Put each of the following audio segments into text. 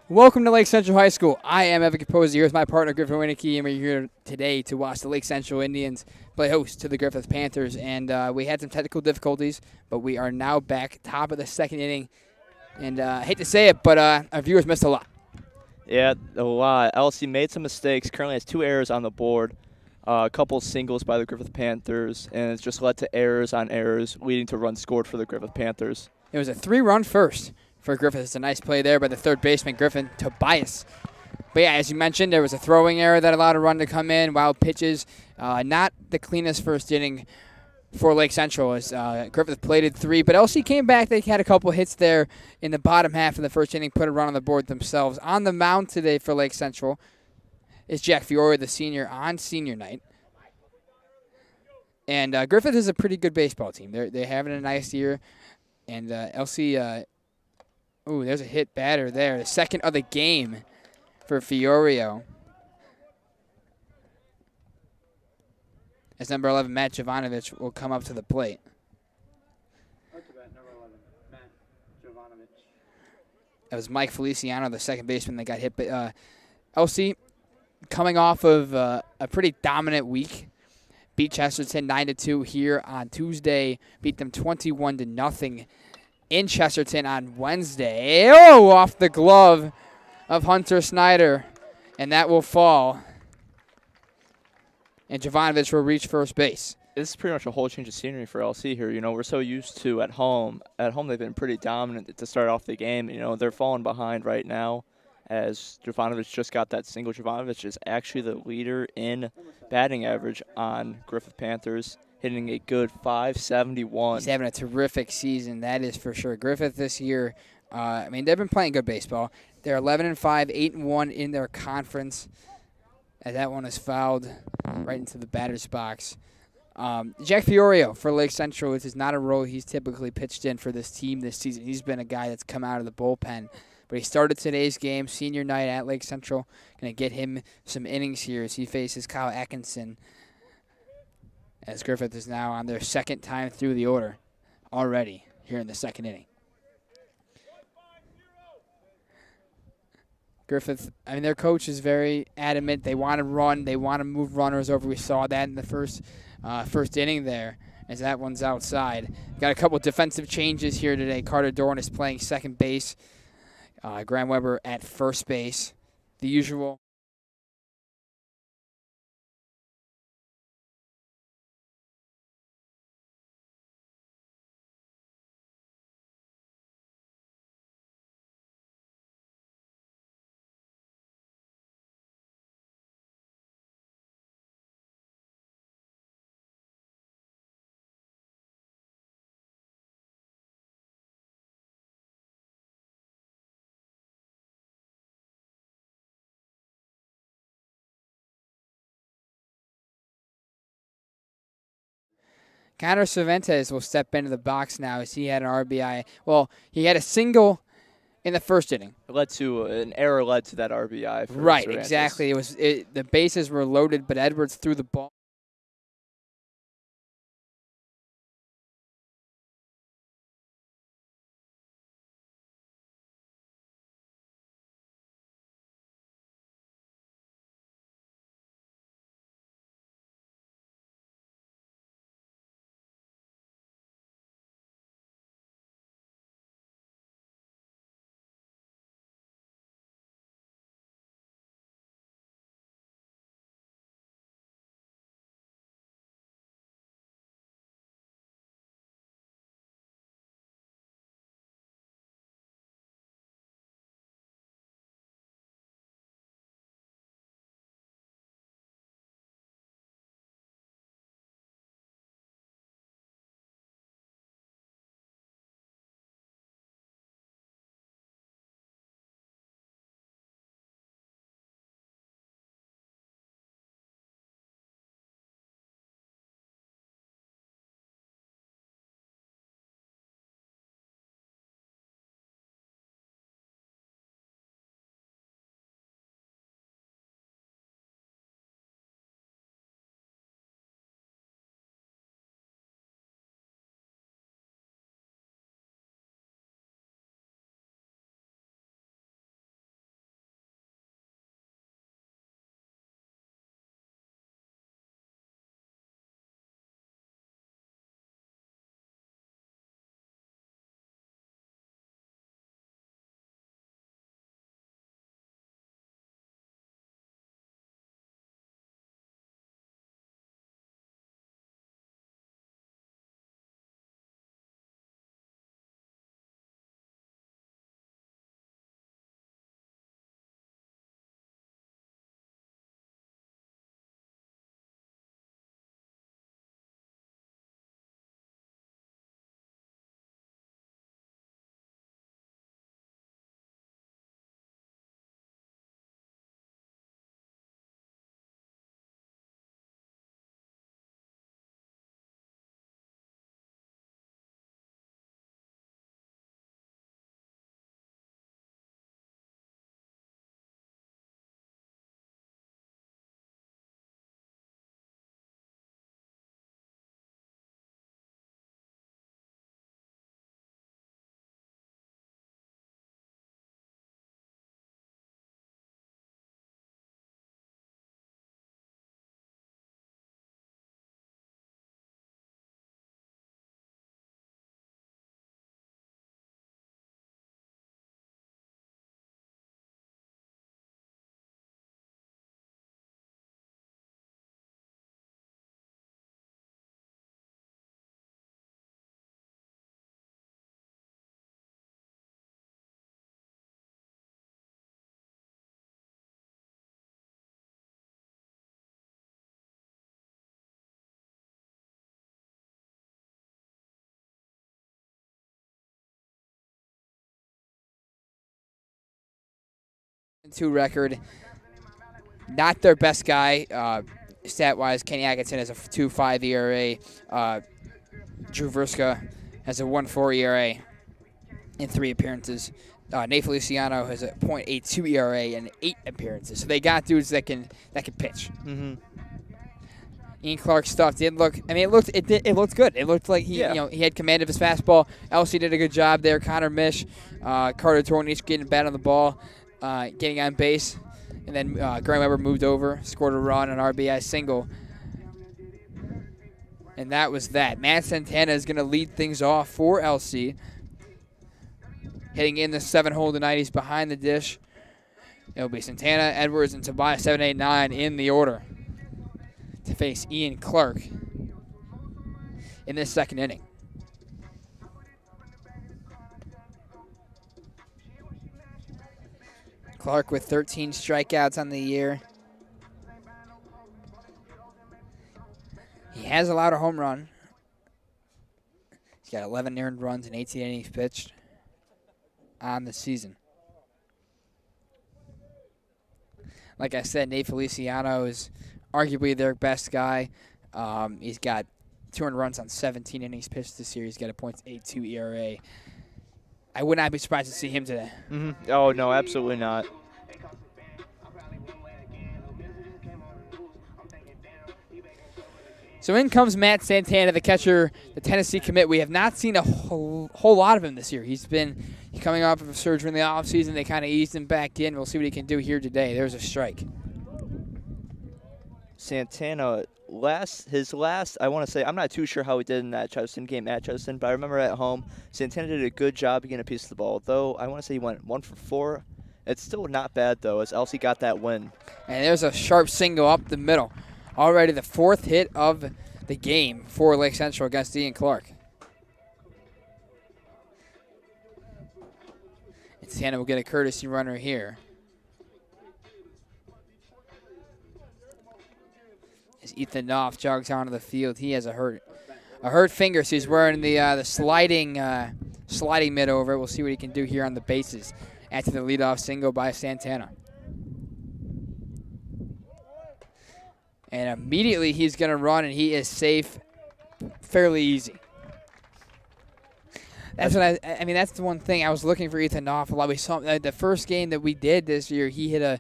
Welcome to Lake Central High School. I am Evan Capozzi. Here's my partner, Griffith Winnicky, and we're here today to watch the Lake Central Indians play host to the Griffith Panthers. And we had some technical difficulties, but we are now back top of the second inning. And I hate to say it, but our viewers missed a lot. Yeah, a lot. LC made some mistakes. Currently has 2 errors on the board, a couple singles by the Griffith Panthers, and it's just led to errors on errors, leading to runs scored for the Griffith Panthers. It was a 3-run first for Griffith. It's a nice play there by the third baseman, Griffin Tobias. But yeah, as you mentioned, there was a throwing error that allowed a run to come in, wild pitches. Not the cleanest first inning for Lake Central as Griffith plated 3. But LC came back. They had a couple hits there in the bottom half of the first inning, put a run on the board themselves. On the mound today for Lake Central is Jack Fiore, the senior, on senior night. And Griffith is a pretty good baseball team. They're having a nice year. And LC, there's a hit batter there. The second of the game for Fiorio. As number 11, Matt Jovanovic, will come up to the plate. That was Mike Feliciano, the second baseman that got hit. But LC, coming off of a pretty dominant week, beat Chesterton 9-2 here on Tuesday. Beat them 21-0 in Chesterton on Wednesday. Oh, off the glove of Hunter Snyder, and that will fall. And Jovanovic will reach first base. This is pretty much a whole change of scenery for LC here. You know, we're so used to at home. At home, they've been pretty dominant to start off the game. You know, they're falling behind right now as Jovanovic just got that single. Jovanovic is actually the leader in batting average on Griffith Panthers, hitting a good .571. He's having a terrific season, that is for sure. Griffith this year, they've been playing good baseball. They're 11-5, 8-1 in their conference. And that one is fouled right into the batter's box. Jack Fiorio for Lake Central, which is not a role he's typically pitched in for this team this season. He's been a guy that's come out of the bullpen. But he started today's game, senior night at Lake Central. Going to get him some innings here as he faces Kyle Atkinson, as Griffith is now on their second time through the order already here in the second inning. Griffith, their coach is very adamant. They want to run. They want to move runners over. We saw that in the first inning there as that one's outside. Got a couple defensive changes here today. Carter Dorn is playing second base. Graham Weber at first base. The usual. Connor Cervantes will step into the box now as he had an RBI. Well, he had a single in the first inning. An error led to that RBI. For Right, Cervantes. exactly. The bases were loaded, but Edwards threw the ball. 2 record. Not their best guy, stat-wise. Kenny Atkinson has a 2.5 ERA. Drew Verska has a 1.4 ERA in 3 appearances. Nate Feliciano has a .82 ERA in 8 appearances. So they got dudes that can pitch. Mm-hmm. Ian Clark's stuff did look. I mean, it looked good. It looked like he had command of his fastball. LC did a good job there. Connor Mish, Carter Dorn each getting bat on the ball, getting on base, and then Graham Weber moved over, scored a run, an RBI single, and that was that. Matt Santana is going to lead things off for LC. Hitting in the 7-hole tonight, he's behind the dish. It'll be Santana, Edwards, and Tobias 7, 8, 9 in the order to face Ian Clark in this second inning. Clark with 13 strikeouts on the year. He has allowed a home run. He's got 11 earned runs and 18 innings pitched on the season. Like I said, Nate Feliciano is arguably their best guy. He's got 200 runs on 17 innings pitched this year. He's got a .82 ERA. I would not be surprised to see him today. Mm-hmm. Oh, no, absolutely not. So in comes Matt Santana, the catcher, the Tennessee commit. We have not seen a whole lot of him this year. He's coming off of a surgery in the offseason. They kind of eased him back in. We'll see what he can do here today. There's a strike. Santana, his last, I want to say, I'm not too sure how he did in that Chesterton game at Chesterton, but I remember at home, Santana did a good job getting a piece of the ball. Though I want to say he went 1 for 4. It's still not bad, though, as LC got that win. And there's a sharp single up the middle. Already the 4th hit of the game for Lake Central against Ian Clark. And Santana will get a courtesy runner here. As Ethan Knopf jogs onto the field, he has a hurt finger, so he's wearing the sliding mid over. We'll see what he can do here on the bases after the leadoff single by Santana. And immediately he's going to run, and he is safe fairly easy. That's what I mean, that's the one thing. I was looking for Ethan Knopf a lot. We saw the first game that we did this year, he hit a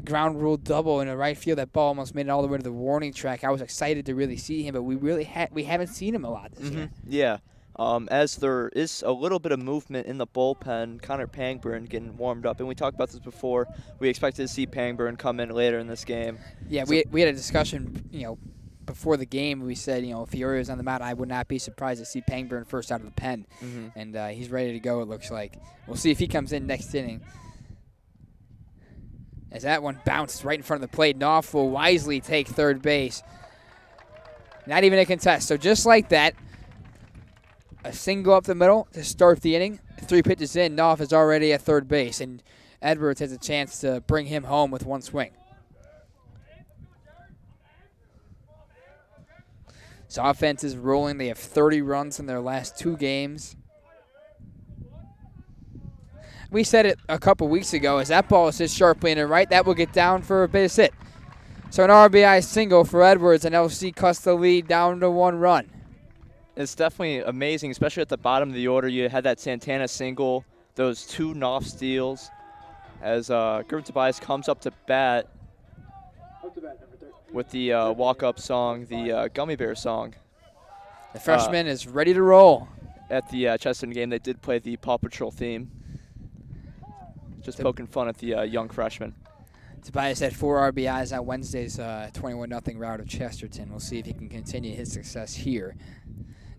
ground rule double in the right field. That ball almost made it all the way to the warning track. I was excited to really see him, but we haven't seen him a lot this year. Yeah. As there is a little bit of movement in the bullpen, Connor Pangburn getting warmed up. And we talked about this before. We expected to see Pangburn come in later in this game. Yeah, so we had a discussion, before the game. We said, if Fiore was on the mound, I would not be surprised to see Pangburn first out of the pen. Mm-hmm. And he's ready to go, it looks like. We'll see if he comes in next inning. As that one bounced right in front of the plate, Knopf will wisely take third base. Not even a contest. So just like that, a single up the middle to start the inning. 3 pitches in, Knopf is already at third base, and Edwards has a chance to bring him home with 1 swing. So offense is rolling. They have 30 runs in their last 2 games. We said it a couple weeks ago, as that ball is hit sharply in the right, that will get down for a base hit. So an RBI single for Edwards, and LC cuts the lead down to 1 run. It's definitely amazing, especially at the bottom of the order. You had that Santana single, those 2 Knopf steals, as Griffth Tobias comes up to bat with the walk-up song, the Gummy Bear song. The freshman is ready to roll. At the Chesterton game, they did play the Paw Patrol theme. Just poking fun at the young freshman. Tobias had 4 RBIs on Wednesday's 21-0 rout of Chesterton. We'll see if he can continue his success here.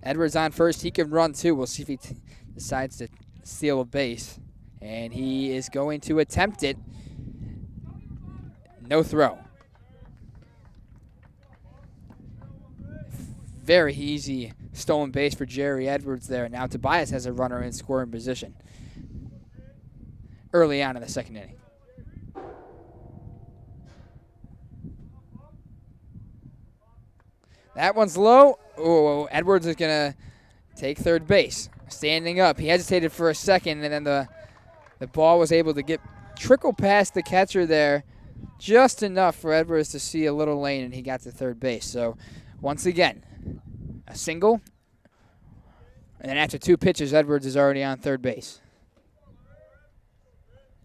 Edwards on first. He can run, too. We'll see if he decides to steal a base. And he is going to attempt it. No throw. Very easy stolen base for Jerry Edwards there. Now Tobias has a runner in scoring position early on in the second inning. That one's low. Oh, Edwards is going to take third base. Standing up. He hesitated for a second, and then the ball was able to get trickle past the catcher there, just enough for Edwards to see a little lane, and he got to third base. So, once again, a single, and then after 2 pitches, Edwards is already on third base.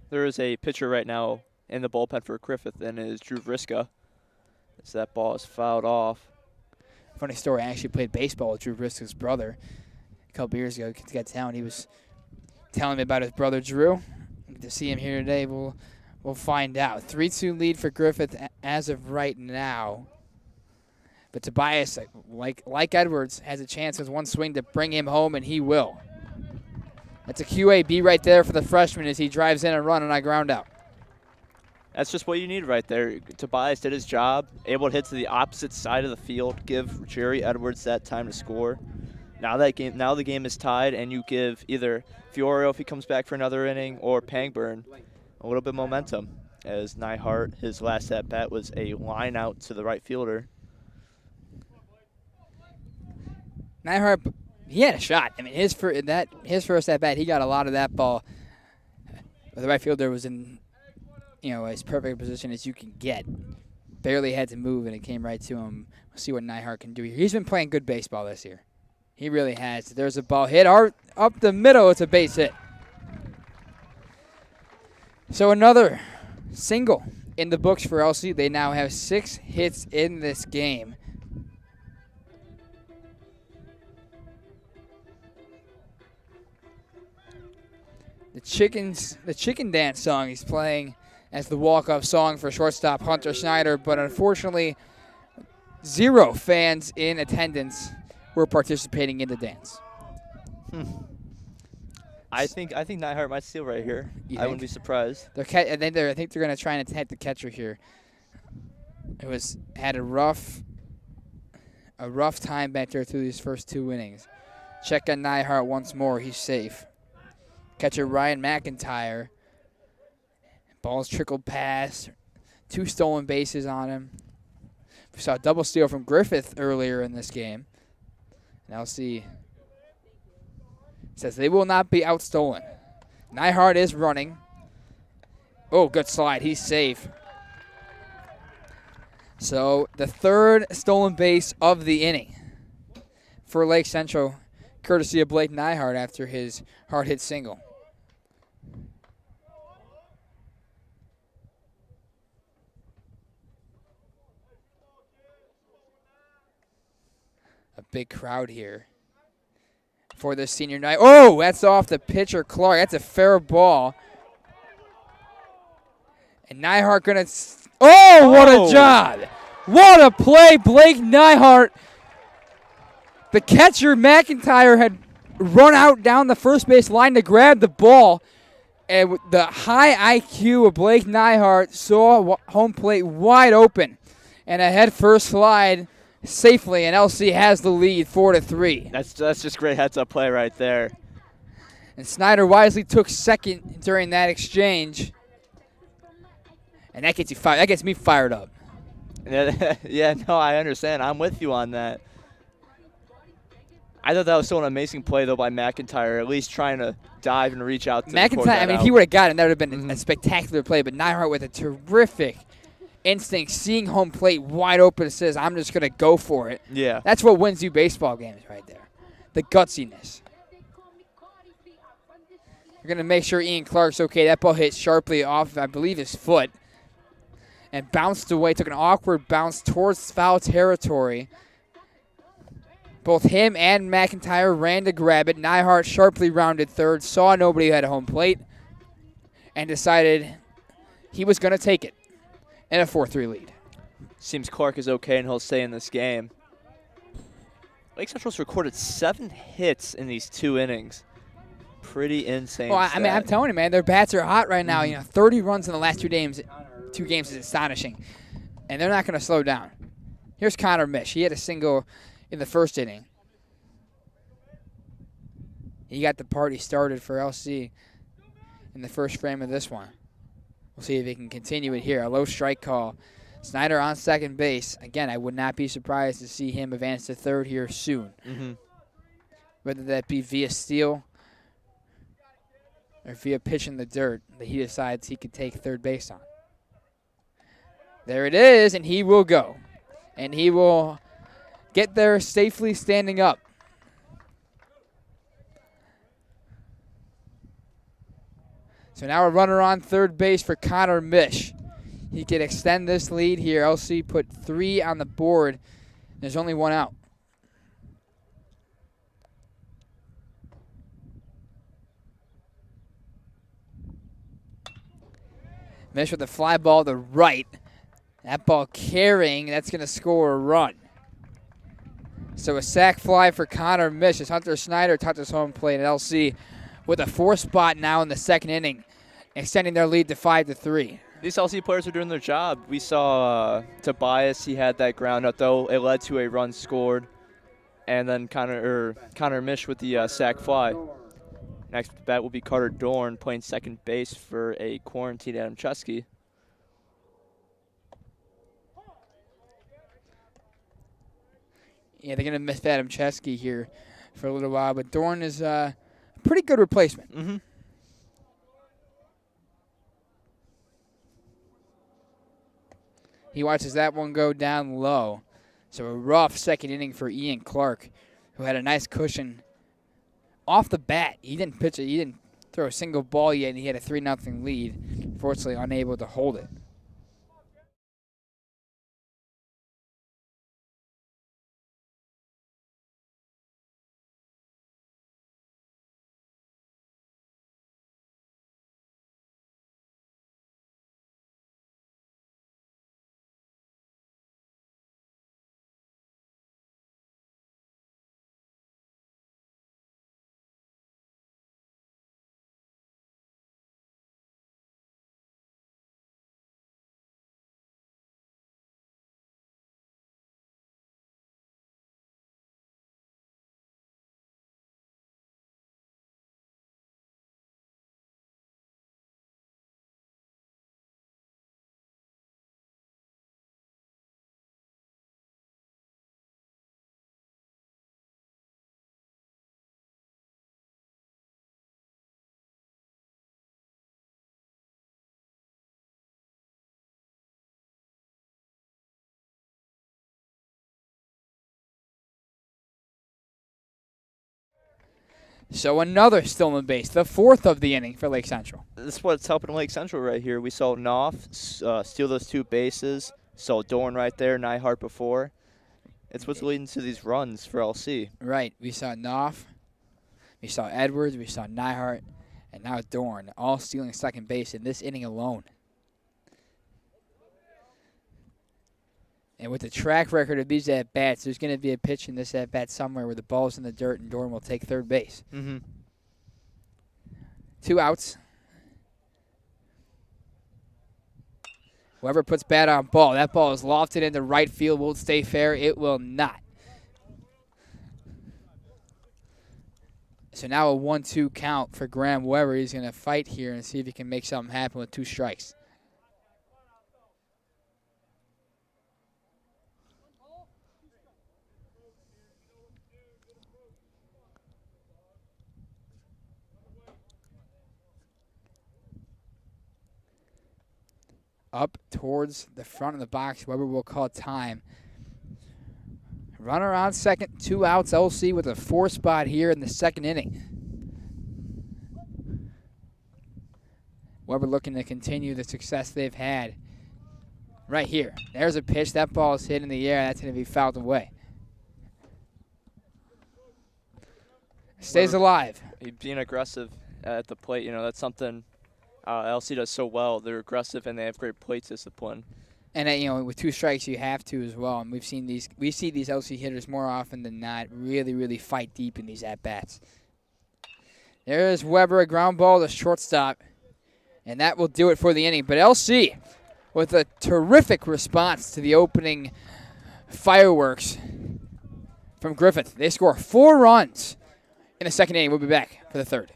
There is a pitcher right now in the bullpen for Griffith, and it is Drew Vriska. As that ball is fouled off. Funny story, I actually played baseball with Drew Vriska's brother a couple years ago. He got down. He was telling me about his brother Drew. To see him here today, we'll find out. 3-2 lead for Griffith as of right now. But Tobias, like Edwards, has a chance with one swing to bring him home, and he will. That's a QAB right there for the freshman as he drives in a run on a ground out. That's just what you need right there. Tobias did his job, able to hit to the opposite side of the field, give Jerry Edwards that time to score. Now the game is tied, and you give either Fiorio, if he comes back for another inning, or Pangburn a little bit of momentum. As Nyhart, his last at bat was a line out to the right fielder. Nyhart, he had a shot. I mean, his first at bat, he got a lot of that ball. The right fielder was in, as perfect a position as you can get. Barely had to move, and it came right to him. We'll see what Nyhart can do here. He's been playing good baseball this year. He really has. There's a ball hit up the middle. It's a base hit. So another single in the books for LC. They now have 6 hits in this game. The chicken dance song he's playing as the walk-off song for shortstop Hunter Schneider, but unfortunately 0 fans in attendance were participating in the dance. I think Nyhart might steal right here. I wouldn't be surprised. I think they're going to try and attack the catcher here. Had a rough time back there through these first 2 innings. Check on Nyhart once more. He's safe. Catcher Ryan Mcintyre. Ball's trickled past. 2 stolen bases on him. We saw a double steal from Griffith earlier in this game. Now see. Says they will not be outstolen. Nyhart is running. Oh, good slide. He's safe. So the 3rd stolen base of the inning for Lake Central, courtesy of Blake Nyhart after his hard-hit single. A big crowd here for this senior night. Oh, that's off the pitcher, Clark. That's a fair ball. And Nyhart going to... Oh, what a job. What a play, Blake Nyhart. The catcher, Mcintyre, had run out down the first base line to grab the ball. And the high IQ of Blake Nyhart saw home plate wide open. And a head-first slide safely, and LC has the lead 4-3. That's just great heads-up play right there. And Snyder wisely took second during that exchange. And that gets you fired. That gets me fired up. Yeah, no, I understand. I'm with you on that. I thought that was still an amazing play, though, by Mcintyre, at least trying to dive and reach out to McIntyre, I mean, if he would have got it, that would have been a spectacular play. But Nyhart with a terrific instinct, seeing home plate wide open, says, I'm just going to go for it. Yeah. That's what wins you baseball games right there. The gutsiness. You're going to make sure Ian Clark's okay. That ball hit sharply off, I believe, his foot. And bounced away, took an awkward bounce towards foul territory. Both him and McIntyre ran to grab it. Nyhart sharply rounded third, saw nobody had a home plate, and decided he was going to take it. And a 4-3 lead. Seems Clark is okay and he'll stay in this game. Lake Central's recorded 7 hits in these 2 innings. Pretty insane. Well, I mean, I'm telling you, man, their bats are hot right now. 30 runs in the last 2 games. 2 games is astonishing. And they're not going to slow down. Here's Connor Mish. He had a single in the first inning. He got the party started for LC in the first frame of this one. We'll see if he can continue it here. A low strike call. Snyder on second base. Again, I would not be surprised to see him advance to third here soon. Whether that be via steal or via pitch in the dirt that he decides he could take third base on. There it is, and he will go. And he will get there safely standing up. So now a runner on third base for Connor Mish. He could extend this lead here. LC put 3 on the board. There's only 1 out. Mish with a fly ball to right. That ball carrying, that's going to score a run. So a sac fly for Connor Mish as Hunter Snyder touches home plate at LC with a 4 spot now in the second inning, extending their lead to 5-3. These LC players are doing their job. We saw Tobias, he had that ground out though. It led to a run scored. And then Connor Mish with the sac fly. Next bat will be Carter Dorn playing second base for a quarantined Adam Chesky. Yeah, they're going to miss Adam Chesky here for a little while, but Dorn is a pretty good replacement. Mm-hmm. He watches that one go down low. So a rough second inning for Ian Clark, who had a nice cushion off the bat. He didn't pitch it. He didn't throw a single ball yet, and he had a 3-0 lead. Fortunately, unable to hold it. So another stolen base, the 4th of the inning for Lake Central. This is what's helping Lake Central right here. We saw Knopf steal those 2 bases. Saw Dorn right there, Nyhart before. It's what's leading to these runs for LC. Right. We saw Knopf, we saw Edwards, we saw Nyhart, and now Dorn, all stealing second base in this inning alone. And with the track record of these at-bats, there's going to be a pitch in this at-bat somewhere where the ball's in the dirt and Dorn will take third base. Mm-hmm. 2 outs. Whoever puts bat on ball, that ball is lofted into right field. Will it stay fair? It will not. So now a 1-2 count for Graham Weber. He's going to fight here and see if he can make something happen with 2 strikes. Up towards the front of the box. Weber will call time. Runner on second, 2 outs. LC with a 4 spot here in the second inning. Weber looking to continue the success they've had. Right here. There's a pitch. That ball is hit in the air. That's going to be fouled away. Stays alive. Being aggressive at the plate, that's something LC does so well. They're aggressive and they have great plate discipline. And with 2 strikes, you have to as well. And we see these LC hitters more often than not really, really fight deep in these at bats. There's Weber, a ground ball to shortstop, and that will do it for the inning. But LC with a terrific response to the opening fireworks from Griffith. They score 4 runs in the second inning. We'll be back for the third.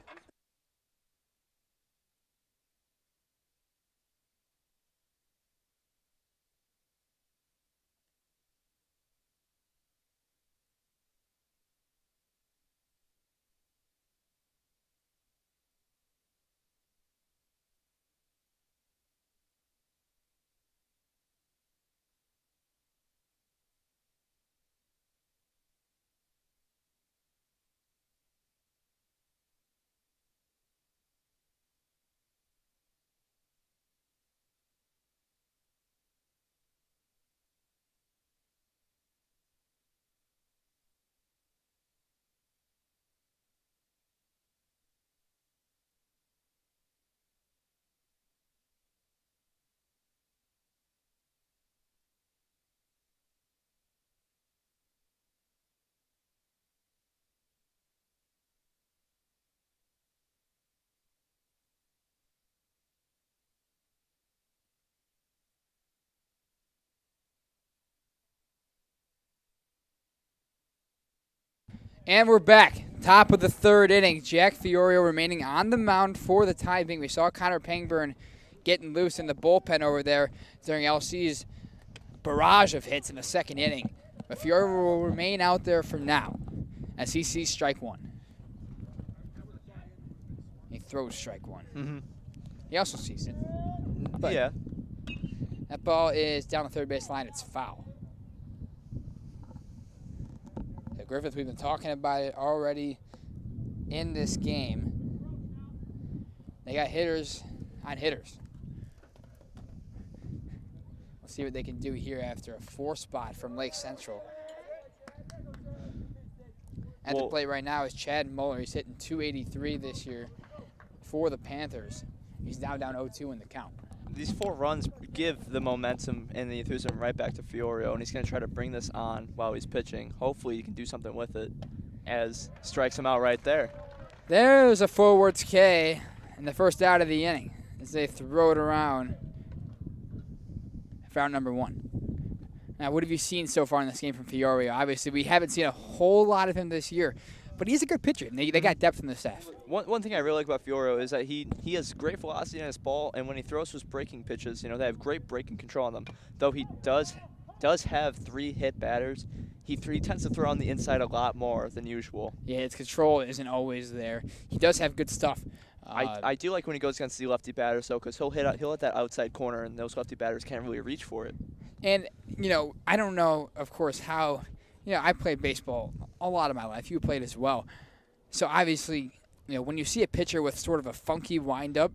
And we're back. Top of the third inning. Jack Fiorio remaining on the mound for the tie game. We saw Connor Pangburn getting loose in the bullpen over there during LC's barrage of hits in the second inning. But Fiorio will remain out there from now as he sees strike one. He throws strike one. Mm-hmm. He also sees it. But yeah. That ball is down the third base line. It's foul. So Griffith, we've been talking about it already in this game. They got hitters on hitters. We'll see what they can do here after a 4 spot from Lake Central. At the plate right now is Chad Muller. He's hitting .283 this year for the Panthers. He's now down 0-2 in the count. These 4 runs give the momentum and the enthusiasm right back to Fiorio, and he's going to try to bring this on while he's pitching. Hopefully he can do something with it as strikes him out right there. There's a forwards K in the first out of the inning as they throw it around for out number 1. Now, what have you seen so far in this game from Fiorio? Obviously, we haven't seen a whole lot of him this year, but he's a good pitcher. They got depth in the staff. One thing I really like about Fiorio is that he has great velocity in his ball, and when he throws his breaking pitches, they have great breaking control on them. Though he does have 3 hit batters, he tends to throw on the inside a lot more than usual. Yeah, his control isn't always there. He does have good stuff. I do like when he goes against the lefty batters, though, because he'll hit that outside corner, and those lefty batters can't really reach for it. And, I don't know, of course, how, I played baseball a lot of my life. You played as well. So, obviously, when you see a pitcher with sort of a funky windup,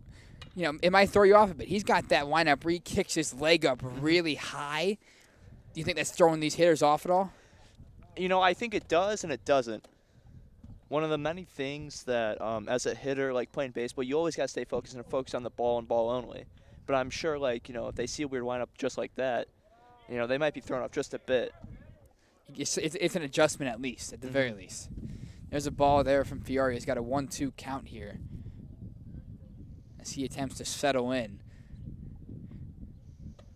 it might throw you off a bit. He's got that windup where he kicks his leg up really high. Do you think that's throwing these hitters off at all? I think it does and it doesn't. One of the many things that, as a hitter, like playing baseball, you always got to stay focused and focus on the ball and ball only. But I'm sure, if they see a weird windup just like that, they might be thrown off just a bit. It's an adjustment at least, at the very least. There's a ball there from Fiorio. He's got a 1-2 count here as he attempts to settle in.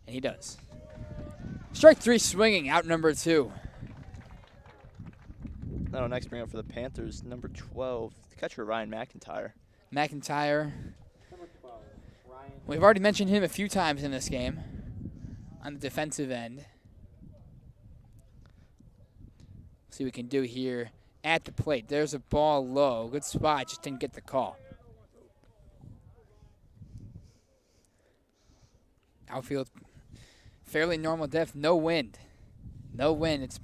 And he does. Strike 3 swinging, out number 2. Now next bring up for the Panthers, number 12, the catcher Ryan Mcintyre. Mcintyre. We've already mentioned him a few times in this game on the defensive end. See what we can do here at the plate. There's a ball low. Good spot, just didn't get the call. Outfield, fairly normal depth, no wind. No wind.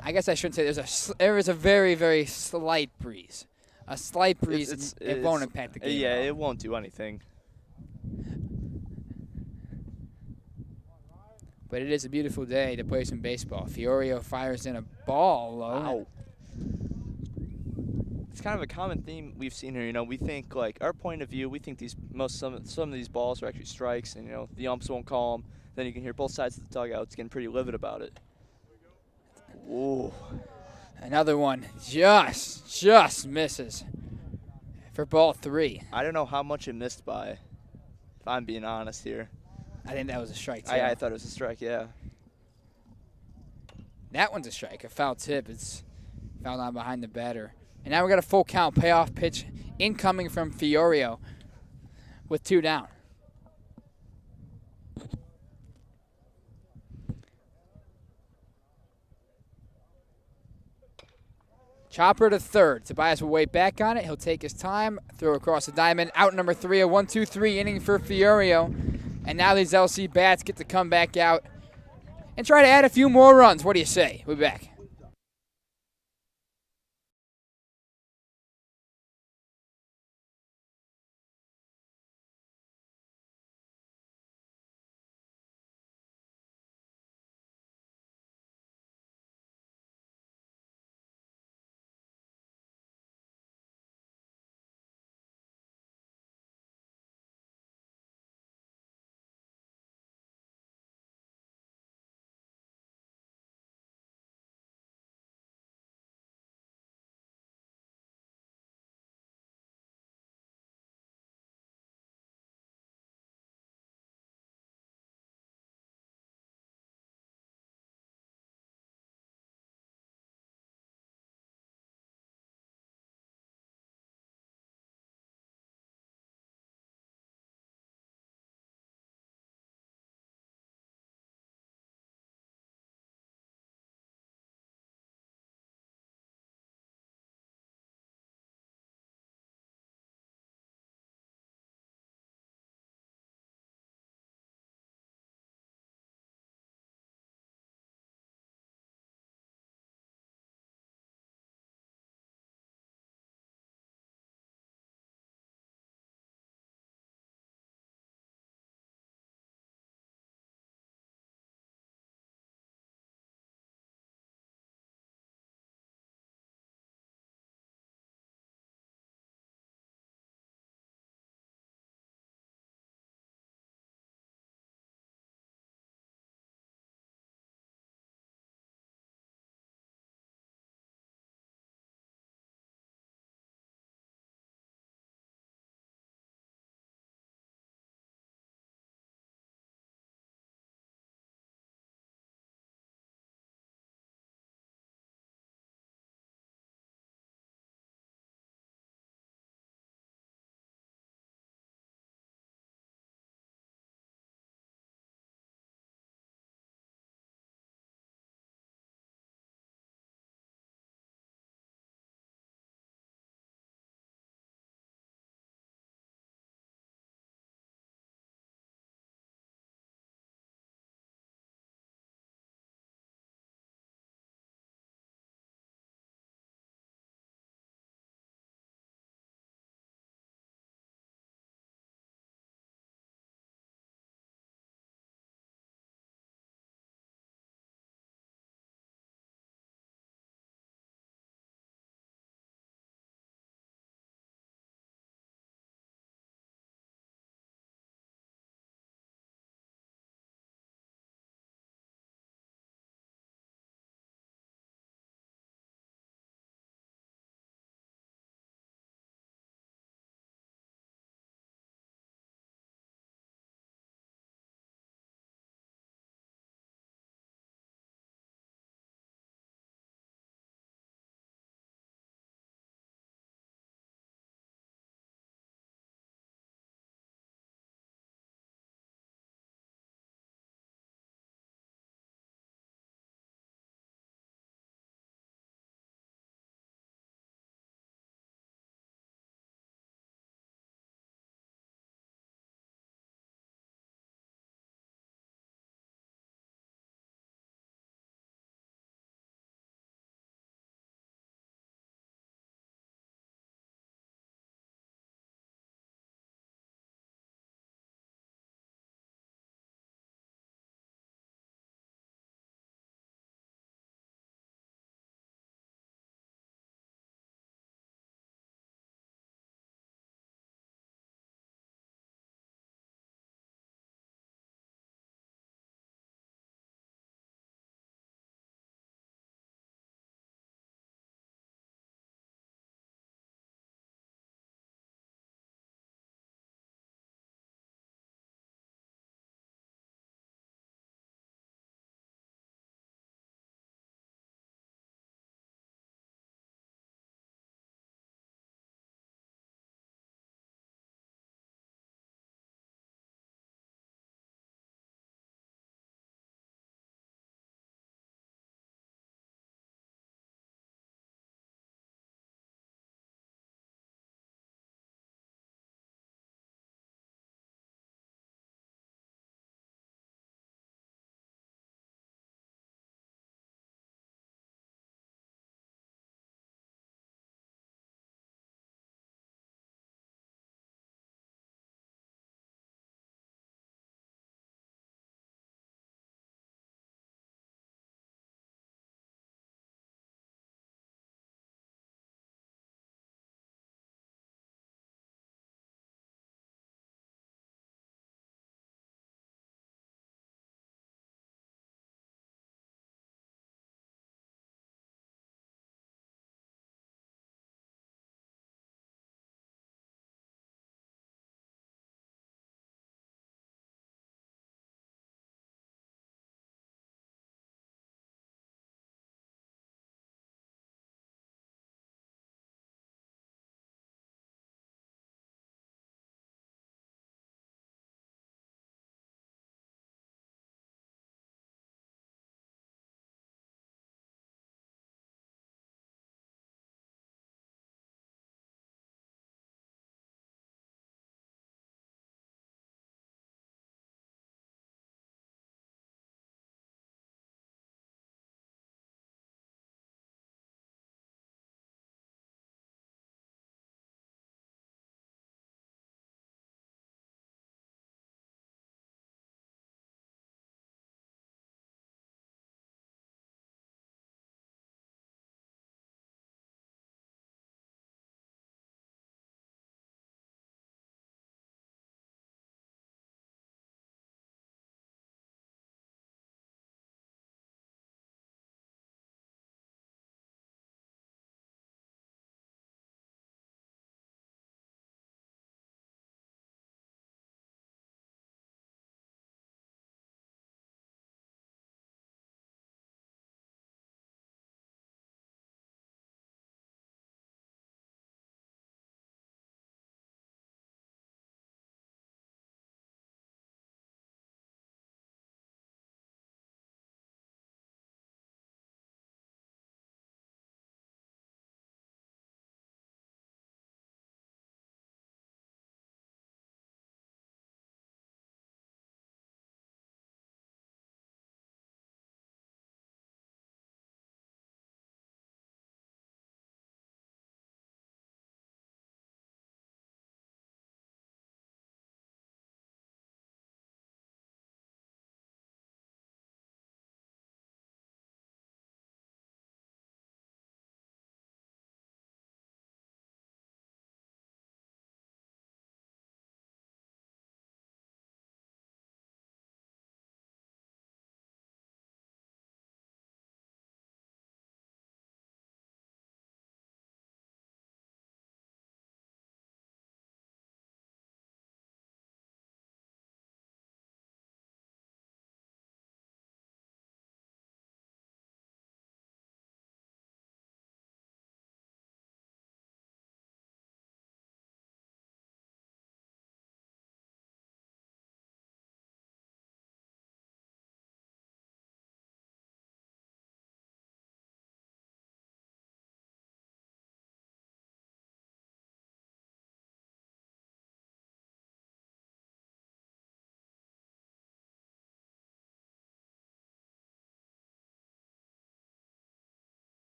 I guess I shouldn't say there is a very, very slight breeze. A slight breeze, it won't impact the game. Yeah, it won't do anything. But it is a beautiful day to play some baseball. Fiorio fires in a ball low. Wow. It's kind of a common theme we've seen here. We think, our point of view, we think some of these balls are actually strikes, and, the umps won't call them. Then you can hear both sides of the dugouts getting pretty livid about it. Ooh. Another one just misses for ball 3. I don't know how much it missed by, if I'm being honest here. I think that was a strike, too. I thought it was a strike, yeah. That one's a strike, a foul tip. It's fouled on behind the batter. And now we got a full count payoff pitch incoming from Fiorio with 2 down. Chopper to third. Tobias will wait back on it. He'll take his time, throw across the diamond. Out number 3, a 1-2-3 inning for Fiorio. And now these LC bats get to come back out and try to add a few more runs. What do you say? We'll be back.